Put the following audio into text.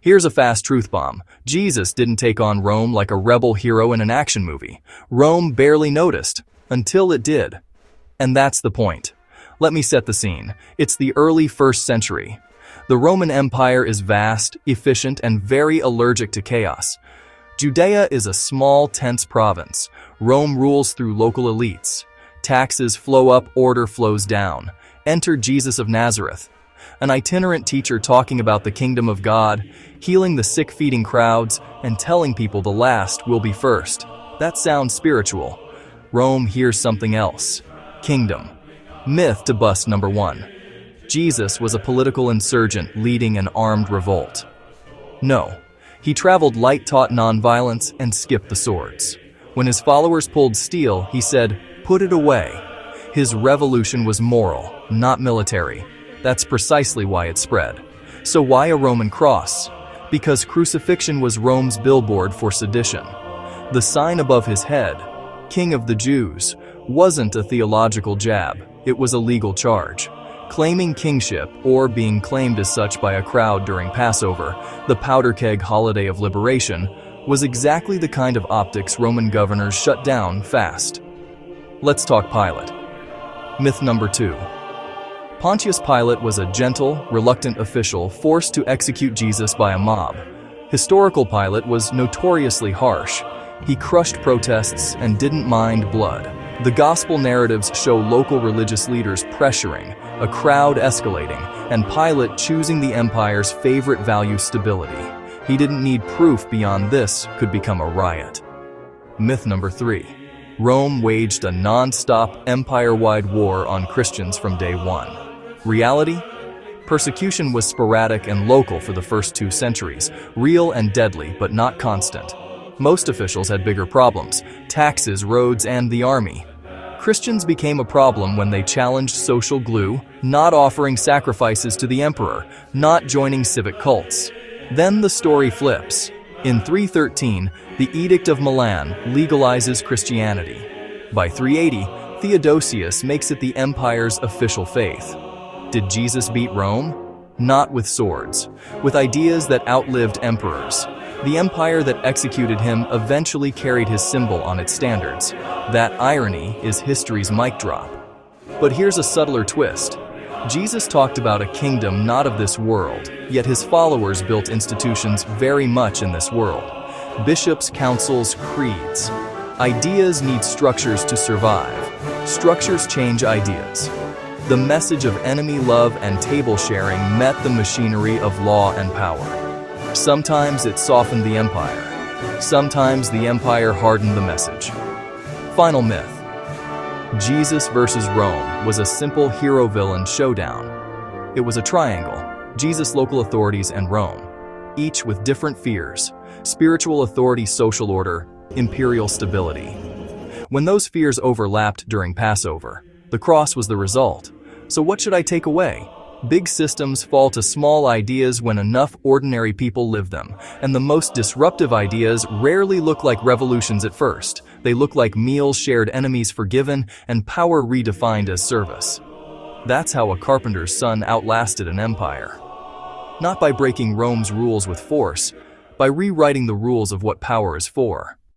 Here's a fast truth bomb. Jesus didn't take on Rome like a rebel hero in an action movie. Rome barely noticed, until it did. And that's the point. Let me set the scene. It's the early 1st century. The Roman Empire is vast, efficient, and very allergic to chaos. Judea is a small, tense province. Rome rules through local elites. Taxes flow up, order flows down. Enter Jesus of Nazareth, an itinerant teacher talking about the kingdom of God, healing the sick, feeding crowds, and telling people the last will be first. That sounds spiritual. Rome hears something else. Kingdom. Myth to bust number 1. Jesus was a political insurgent leading an armed revolt. No. He traveled light, taught nonviolence, and skipped the swords. When his followers pulled steel, he said, "Put it away." His revolution was moral, not military. That's precisely why it spread. So why a Roman cross? Because crucifixion was Rome's billboard for sedition. The sign above his head, King of the Jews, wasn't a theological jab, it was a legal charge. Claiming kingship, or being claimed as such by a crowd during Passover, the powder keg holiday of liberation, was exactly the kind of optics Roman governors shut down fast. Let's talk Pilate. Myth number 2. Pontius Pilate was a gentle, reluctant official forced to execute Jesus by a mob. Historical Pilate was notoriously harsh. He crushed protests and didn't mind blood. The gospel narratives show local religious leaders pressuring, a crowd escalating, and Pilate choosing the empire's favorite value, stability. He didn't need proof beyond this could become a riot. Myth number 3. Rome waged a non-stop, empire-wide war on Christians from day one. Reality? Persecution was sporadic and local for the first 2 centuries, real and deadly but not constant. Most officials had bigger problems: taxes, roads, and the army. Christians became a problem when they challenged social glue, not offering sacrifices to the emperor, not joining civic cults. Then the story flips. In 313, the Edict of Milan legalizes Christianity. By 380, Theodosius makes it the empire's official faith. Did Jesus beat Rome? Not with swords, with ideas that outlived emperors. The empire that executed him eventually carried his symbol on its standards. That irony is history's mic drop. But here's a subtler twist. Jesus talked about a kingdom not of this world, yet his followers built institutions very much in this world. Bishops, councils, creeds. Ideas need structures to survive. Structures change ideas. The message of enemy love and table sharing met the machinery of law and power. Sometimes it softened the empire. Sometimes the empire hardened the message. Final myth. Jesus versus Rome was a simple hero-villain showdown. It was a triangle: Jesus, local authorities, and Rome, each with different fears: spiritual authority, social order, imperial stability. When those fears overlapped during Passover, the cross was the result. So what should I take away? Big systems fall to small ideas when enough ordinary people live them, and the most disruptive ideas rarely look like revolutions at first. They look like meals shared, enemies forgiven, and power redefined as service. That's how a carpenter's son outlasted an empire. Not by breaking Rome's rules with force, by rewriting the rules of what power is for.